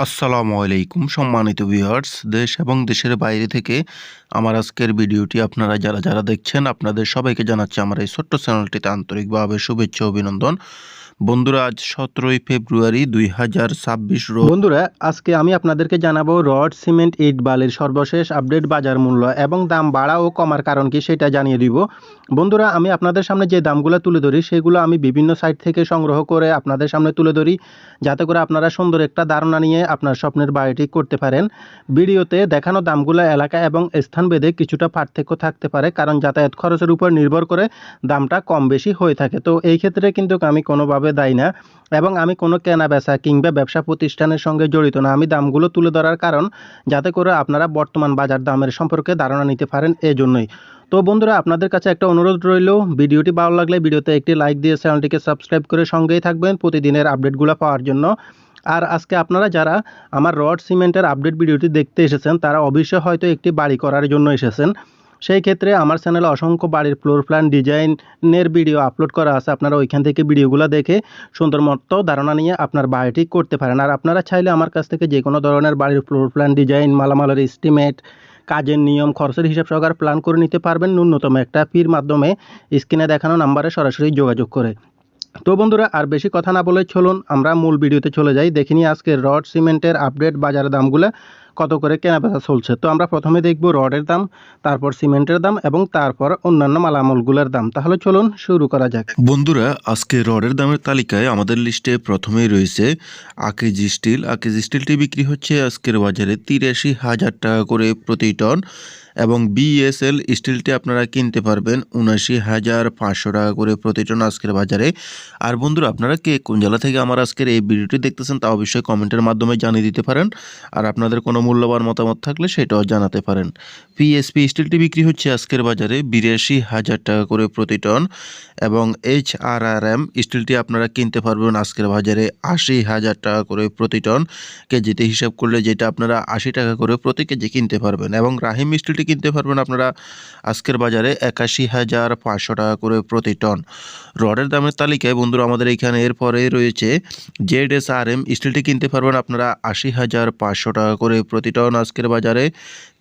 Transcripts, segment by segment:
আসসালামু আলাইকুম সম্মানিত ভিউয়ার্স, দেশ এবং দেশের বাইরে থেকে আমার আজকের ভিডিওটি আপনারা যারা দেখছেন আপনাদের সবাইকে জানাচ্ছি আমার এই ছোট্ট চ্যানেলটিতে আন্তরিকভাবে শুভেচ্ছা ও অভিনন্দন। বন্ধুরা, আজ 17ই ফেব্রুয়ারি 2026 রোজ। বন্ধুরা, আজকে আমি আপনাদেরকে জানাবো রড, সিমেন্ট, ইট, বালির সর্বশেষ আপডেট বাজার মূল্য এবং দাম বাড়া ও কমার কারণ কি সেটা জানিয়ে দিব। বন্ধুরা, আমি আপনাদের সামনে যে দামগুলো তুলে ধরি সেগুলো আমি বিভিন্ন সাইট থেকে সংগ্রহ করে আপনাদের সামনে তুলে ধরি, যাতে করে আপনারা সুন্দর একটা ধারণা নিয়ে আপনার স্বপ্নের বাড়িটি করতে পারেন। ভিডিওতে দেখানো দামগুলো এলাকা এবং স্থানভেদে কিছুটা পার্থক্য থাকতে পারে, কারণ যাতায়াত খরচের উপর নির্ভর করে দামটা কম বেশি হয়ে থাকে। তো এই ক্ষেত্রে কিন্তু আমি কোনোভাবে দায়ী না এবং আমি কোনো কেনা বেচা কিংবা ব্যবসা প্রতিষ্ঠানের সঙ্গে জড়িত না। আমি দামগুলো তুলে ধরার কারণ যাতে করে আপনারা বর্তমান বাজার দামের সম্পর্কে ধারণা নিতে পারেন, এজন্যই। তো বন্ধুরা, আপনাদের কাছে একটা অনুরোধ রইল, ভিডিওটি ভালো লাগলে ভিডিওতে একটি লাইক দিয়ে চ্যানেলটিকে সাবস্ক্রাইব করে সঙ্গেই থাকবেন প্রতিদিনের আপডেটগুলো পাওয়ার জন্য। আর আজকে আপনারা যারা আমার রড সিমেন্টের আপডেট ভিডিওটি দেখতে এসেছেন তারা অবশ্যই হয়তো একটি বাড়ি করার জন্য এসেছেন। সেই ক্ষেত্রে আমার চ্যানেলে অসংখ্য বাড়ির ফ্লোর প্ল্যান ডিজাইনের ভিডিও আপলোড করা আছে। আপনারা ওইখান থেকে ভিডিওগুলো দেখে সুন্দর মতো ধারণা নিয়ে আপনার বাড়িটি করতে পারেন। আর আপনারা চাইলে আমার কাছ থেকে যে কোনো ধরনের বাড়ির ফ্লোর প্ল্যান ডিজাইন, মালামালের এস্টিমেট, কাজের নিয়ম, খরচের হিসাব সহকারে প্ল্যান করে নিতে পারবেন ন্যূনতম একটা ফির মাধ্যমে স্ক্রিনে দেখানো নাম্বারে সরাসরি যোগাযোগ করে। তো বন্ধুরা, আর বেশি কথা না বলে চলুন আমরা মূল ভিডিওতে চলে যাই। দেখে নিই আজকে রড সিমেন্টের আপডেট বাজারের দামগুলো কত করে কেনাবেচা চলছে। তো আমরা প্রথমে দেখব রডের দাম, তারপর সিমেন্টের দাম এবং তারপর অন্যান্য মালামালগুলোর দাম। তাহলে চলুন শুরু করা যাক। বন্ধুরা, আজকে রডের দামের তালিকায় আমাদের লিস্টে প্রথমেই রয়েছে আকেজি স্টিল। আকেজি স্টিলটি বিক্রি হচ্ছে আজকের বাজারে 83,000 টাকা করে প্রতি টন এবং বিএসএল স্টিলটি আপনারা কিনতে পারবেন 79,500 টাকা করে প্রতি টন আজকের বাজারে। আর বন্ধুরা, আপনারা কে কোন জেলা থেকে আমার আজকের এই ভিডিওটি দেখতেছেন তা অবশ্যই কমেন্টের মাধ্যমে জানিয়ে দিতে পারেন। আর আপনাদের কোনো মূল্যবান মতামত থাকলে সেটাও জানাতে পারেন। পিএসপি স্টিলটি বিক্রি হচ্ছে আজকের বাজারে 82,000 টাকা করে প্রতি টন এবং এইচআরআরএম স্টিলটি আপনারা কিনতে পারবেন আজকের বাজারে 80,000 টাকা করে প্রতি টন। কেজিতে হিসাব করলে যেটা আপনারা 80 টাকা করে প্রতি কেজি কিনতে পারবেন এবং রাহিম স্টিলটি কিনতে পারবেন আপনারা আজকের বাজারে 81,500 টাকা করে প্রতি টন। রডের দামের তালিকায় বন্ধুরা আমাদের এখানে এরপরে রয়েছে জেডএসআরএম স্টিলটি কিনতে পারবেন আপনারা 80,500 টাকা করে প্রতি টন আজকের বাজারে।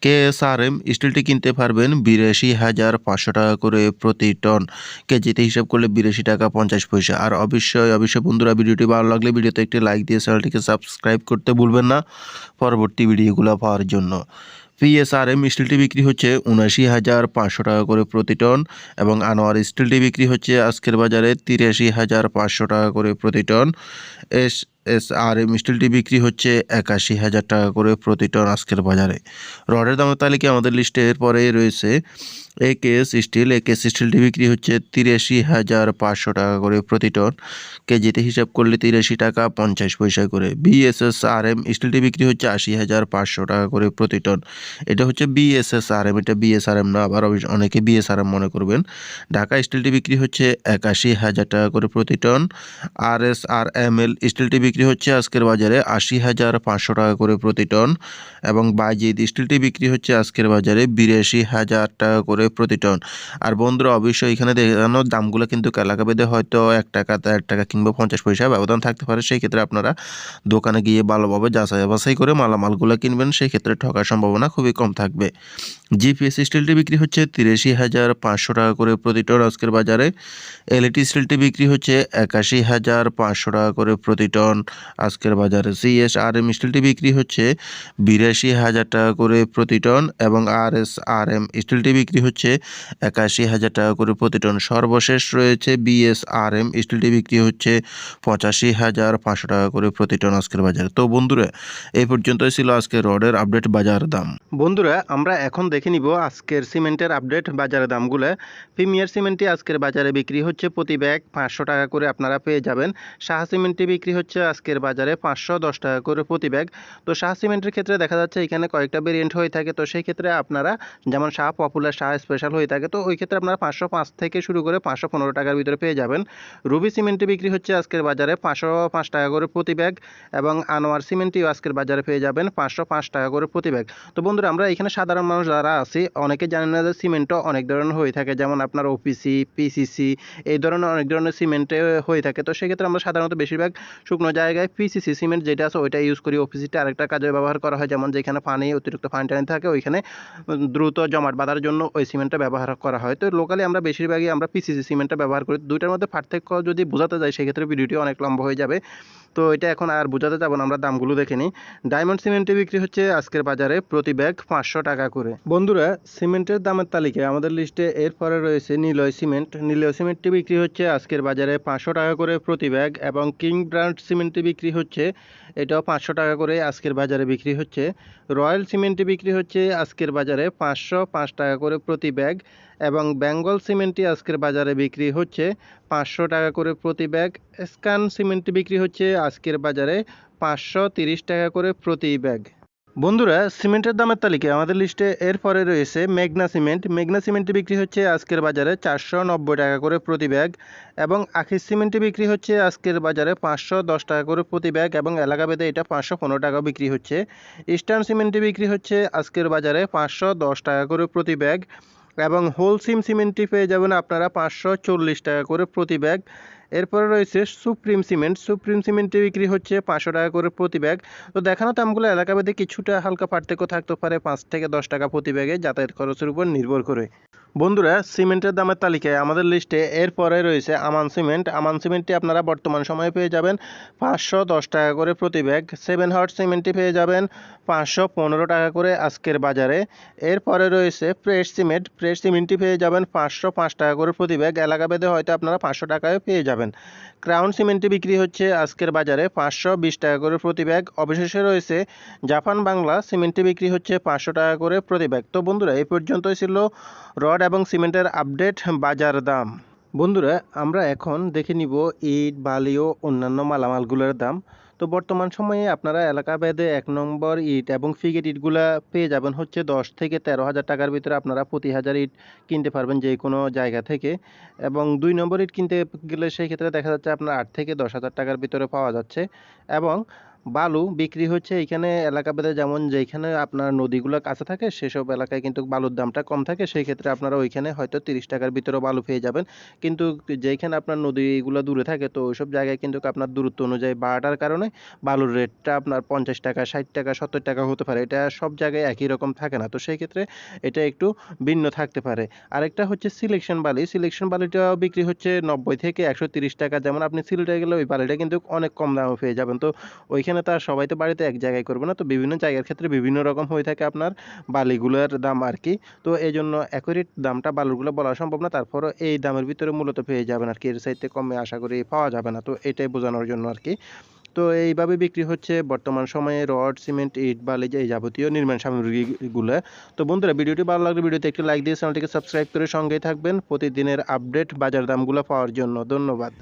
কেএসআরএম স্টিলটি কিনতে পারবেন 82,500 টাকা করে প্রতি টন। কেজিতে হিসাব করলে 82 টাকা 50 পয়সা। আর অবশ্যই বন্ধুরা, ভিডিওটি ভালো লাগলে ভিডিওতে একটি লাইক দিয়ে চ্যানেলটিকে সাবস্ক্রাইব করতে ভুলবেন না পরবর্তী ভিডিওগুলো পাওয়ার জন্য। পিএসআরএম স্টিলটি বিক্রি হচ্ছে 79,500 টাকা করে প্রতি টন এবং আনোয়ার স্টিলটি বিক্রি হচ্ছে আজকের বাজারে 83,500 টাকা করে প্রতি টন। এসএসআরএম স্টিলটি বিক্রি হচ্ছে 81,000 টাকা করে প্রতি টন আজকের বাজারে। রডের দামের তালিকায় আমাদের লিস্টে এরপরে রয়েছে একেএস স্টিল। একেএস স্টিলটি বিক্রি হচ্ছে 83,500 টাকা করে প্রতি টন। কেজিতে হিসাব করলে 83 টাকা 50 পয়সা করে। বিএসএসআরএম স্টিলটি বিক্রি হচ্ছে 80,500 টাকা করে প্রতি টন। এটা হচ্ছে বিএসএসআরএম, এটা বিএসআরএম না, আবার অনেকে বিএসআরএম মনে করবেন। ঢাকা স্টিলটি বিক্রি হচ্ছে 81,000 টাকা করে প্রতি টন। আরএসআরএমএল স্টিলটি বিক্রি হচ্ছে আজকের বাজারে 80,500 টাকা করে প্রতি টন এবং বাইজিদ স্টিলটি বিক্রি হচ্ছে আজকের বাজারে 82,000 টাকা করে প্রতি টন। আর বন্ধুরা, অবশ্যই এখানে দেখানো দামগুলো কিন্তু এলাকাভেদে হয়তো 1 টাকা 1 টাকা কিংবা 50 পয়সা ব্যবধান থাকতে পারে। সেই ক্ষেত্রে আপনারা দোকানে গিয়ে ভালোভাবে যাচাই বাছাই করে মালামালগুলো কিনবেন, সেই ক্ষেত্রে ঠকার সম্ভাবনা খুবই কম থাকবে। জিপিএস স্টিলটি বিক্রি হচ্ছে 83,500 টাকা করে প্রতি টন আজকের বাজারে। এলইটি স্টিলটি বিক্রি হচ্ছে 81,500 টাকা করে প্রতি টন আজকের বাজারে। সিএসআরএম স্টিলটি বিক্রি হচ্ছে 82,000 টাকা করে প্রতি টন এবং আরএসআরএম স্টিলটি বিক্রি হচ্ছে 81,000 টাকা করে প্রতি টন। সর্বশেষ রয়েছে বিএসআরএম স্টিলটি বিক্রি হচ্ছে 85,500 টাকা করে প্রতি টন আজকের বাজারে। তো বন্ধুরা, এই পর্যন্তই ছিল আজকের রডের আপডেট বাজার দাম। বন্ধুরা, আমরা এখন দেখে নিব আজকের সিমেন্টের আপডেট বাজারের দামগুলো। প্রিমিয়ার সিমেন্টটি আজকের বাজারে বিক্রি হচ্ছে প্রতি ব্যাগ 500 টাকা করে আপনারা পেয়ে যাবেন। শাহ সিমেন্টটি বিক্রি হচ্ছে আজকের বাজারে 510 টাকা করে প্রতি ব্যাগ। তো শাহ সিমেন্টের ক্ষেত্রে দেখা যাচ্ছে এখানে কয়েকটা ভেরিয়েন্ট হয়ে থাকে। তো সেই ক্ষেত্রে আপনারা যেমন শাহ পপুলার, শাহ স্পেশাল হয়ে থাকে, তো ওই ক্ষেত্রে আপনারা 505 থেকে শুরু করে 515 টাকার ভিতরে পেয়ে যাবেন। রুবি সিমেন্টটি বিক্রি হচ্ছে আজকের বাজারে 505 টাকা করে প্রতি ব্যাগ এবং আনোয়ার সিমেন্টটিও আজকের বাজারে পেয়ে যাবেন 505 টাকা করে প্রতি ব্যাগ। তো বন্ধুরা, আমরা এখানে সাধারণ মানুষ যারা আছি অনেকে জানেন না যে সিমেন্টও অনেক ধরনের হয়ে থাকে, যেমন আপনার ওপিসি, পিসিসি, এই ধরনের অনেক ধরনের সিমেন্টে হয়ে থাকে। তো সেক্ষেত্রে আমরা সাধারণত বেশিরভাগ শুকনো জায়গায় পিসিসি সিমেন্ট যেটা আছে ওইটা ইউজ করি। ওপিসিটা আরেকটা কাজে ব্যবহার করা হয়, যেমন যেখানে অতিরিক্ত পানি টানি থাকে ওইখানে দ্রুত জমাট বাঁধার জন্য ওই সিমেন্টটা ব্যবহার করা হয়। তো লোকালি আমরা বেশিরভাগই আমরা পিসিসি সিমেন্টটা ব্যবহার করি। দুইটার মধ্যে পার্থক্য যদি বোঝাতে যাই সেক্ষেত্রে ভিডিওটি অনেক লম্বা হয়ে যাবে, তো এটা এখন আর বোঝাতে যাব না, আমরা দামগুলো দেখে নিই। ডায়মন্ড সিমেন্টে বিক্রি হচ্ছে আজকের বাজারে প্রতি ব্যাগ 500 টাকা করে। বন্ধুরা, সিমেন্টের দামের তালিকায় আমাদের লিস্টে এরপরে রয়েছে নিলয় সিমেন্ট। নিলয় সিমেন্টটি বিক্রি হচ্ছে আজকের বাজারে 500 টাকা করে প্রতি ব্যাগ, এবং কিং ব্র্যান্ড সিমেন্টটি বিক্রি হচ্ছে এটাও 500 টাকা করে আজকের বাজারে বিক্রি হচ্ছে। রয়্যাল সিমেন্টটি বিক্রি হচ্ছে আজকের বাজারে 505 টাকা করে প্রতি ব্যাগ, এবং বেঙ্গল সিমেন্টটি আজকের বাজারে বিক্রি হচ্ছে 500 টাকা করে প্রতি ব্যাগ। স্ক্যান সিমেন্টটি বিক্রি হচ্ছে আজকের বাজারে 530 টাকা করে প্রতি ব্যাগ। বন্ধুরা, সিমেন্টের দামের তালিকায় আমাদের লিস্টে এরপরে রয়েছে মেঘনা সিমেন্ট। মেঘনা সিমেন্টটি বিক্রি হচ্ছে আজকের বাজারে 490 টাকা করে প্রতি ব্যাগ, এবং আখির সিমেন্টটি বিক্রি হচ্ছে আজকের বাজারে 510 টাকা করে প্রতি ব্যাগ, এবং এলাকাভেদে এটা 515 টাকা বিক্রি হচ্ছে। ইস্টার্ন সিমেন্টটি বিক্রি হচ্ছে আজকের বাজারে 510 টাকা করে প্রতি ব্যাগ, এবং হোলসিম সিমেন্টটি পেয়ে যাবেন আপনারা 540 টাকা করে প্রতি ব্যাগ। এরপরে রয়েছে সুপ্রিম সিমেন্ট। সুপ্রিম সিমেন্টটি বিক্রি হচ্ছে 500 টাকা করে প্রতি ব্যাগ। তো দেখানো দামগুলো এলাকাভেদে কিছুটা হালকা পার্থক্য থাকতে পারে, 5 থেকে 10 টাকা প্রতি ব্যাগে যাতায়াত খরচের উপর নির্ভর করে। বন্ধুরা, সিমেন্টের দামের তালিকায় আমাদের লিস্টে এরপরে রয়েছে আমান সিমেন্ট। আমান সিমেন্টটি আপনারা বর্তমান সময়ে পেয়ে যাবেন 510 টাকা করে প্রতি ব্যাগ। 7 হট সিমেন্টটি পেয়ে যাবেন 515 টাকা করে আজকের বাজারে। এরপরে রয়েছে প্রেস সিমেন্ট। প্রেস সিমেন্টটি পেয়ে যাবেন 505 টাকা করে প্রতি ব্যাগ, এলাকাভেদে হয়তো আপনারা 500 টাকায় পেয়ে যাবেন। ক্রাউন সিমেন্টটি বিক্রি হচ্ছে আজকের বাজারে 520 টাকা করে প্রতি ব্যাগ। অবশেষে রয়েছে জাপান বাংলা সিমেন্টটি বিক্রি হচ্ছে 500 টাকা করে প্রতি ব্যাগ। তো বন্ধুরা, এই পর্যন্তই ছিল রড এবং সিমেন্টের আপডেট বাজার দাম। বন্ধুরা, আমরা এখন দেখে নিব ইট, বালি ও অন্যান্য মালামালগুলোর দাম। তো বর্তমান সময়ে আপনারা এলাকা ভেদে 1 নম্বর ইট এবং ফিগেট ইটগুলা পেয়ে যাবেন হচ্ছে 10 থেকে 13 হাজার টাকার ভিতরে। আপনারা প্রতি হাজার ইট কিনতে পারবেন যে কোনো জায়গা থেকে, এবং 2 নম্বর ইট কিনতে গেলে সেই ক্ষেত্রে দেখা যাচ্ছে আপনার 8 থেকে 10 হাজার টাকার ভিতরে পাওয়া যাচ্ছে। এবং বালু বিক্রি হচ্ছে এইখানে এলাকাভেদে, যেমন যেইখানে আপনার নদীগুলো কাছে থাকে সেসব এলাকায় কিন্তু বালুর দামটা কম থাকে, সেই ক্ষেত্রে আপনারা ওইখানে হয়তো 30 টাকার ভিতরে বালু পেয়ে যাবেন। কিন্তু যেইখানে আপনার নদীগুলো দূরে থাকে তো ওইসব জায়গায় কিন্তু আপনার দূরত্ব অনুযায়ী বাড়াটার কারণে বালুর রেটটা আপনার 50 টাকা, 60 টাকা, 70 টাকা হতে পারে। এটা সব জায়গায় একই রকম থাকে না, তো সেই ক্ষেত্রে এটা একটু ভিন্ন থাকতে পারে। আরেকটা হচ্ছে সিলেকশন বালি। সিলেকশন বালিটাও বিক্রি হচ্ছে 90 থেকে 130 টাকা। যেমন আপনি সিলেটে গেলে ওই বালিটা কিন্তু অনেক কম দামে পেয়ে যাবেন। তো ওইখানে তো আর সবাই তো বাড়িতে এক জায়গায় করবে না, তো বিভিন্ন জায়গার ক্ষেত্রে বিভিন্ন রকম হয়ে থাকে আপনার বালিগুলোর দাম আর কি। তো এই জন্য অ্যাকুরেট দামটা বালুগুলো বলা সম্ভব না, তারপরও এই দামের ভিতরে মূলত পেয়ে যাবেন আর কি, এর চাইতে কমে আশা করি পাওয়া যাবে না। তো এটাই বোঝানোর জন্য আর কি। তো এইভাবে বিক্রি হচ্ছে বর্তমান সময়ে রড, সিমেন্ট, ইট, বালি, এই যাবতীয় নির্মাণ সামগ্রীগুলো। তো বন্ধুরা, ভিডিওটি ভালো লাগলে ভিডিওতে একটি লাইক দিয়ে চ্যানেলটিকে সাবস্ক্রাইব করে সঙ্গেই থাকবেন প্রতিদিনের আপডেট বাজার দামগুলো পাওয়ার জন্য। ধন্যবাদ।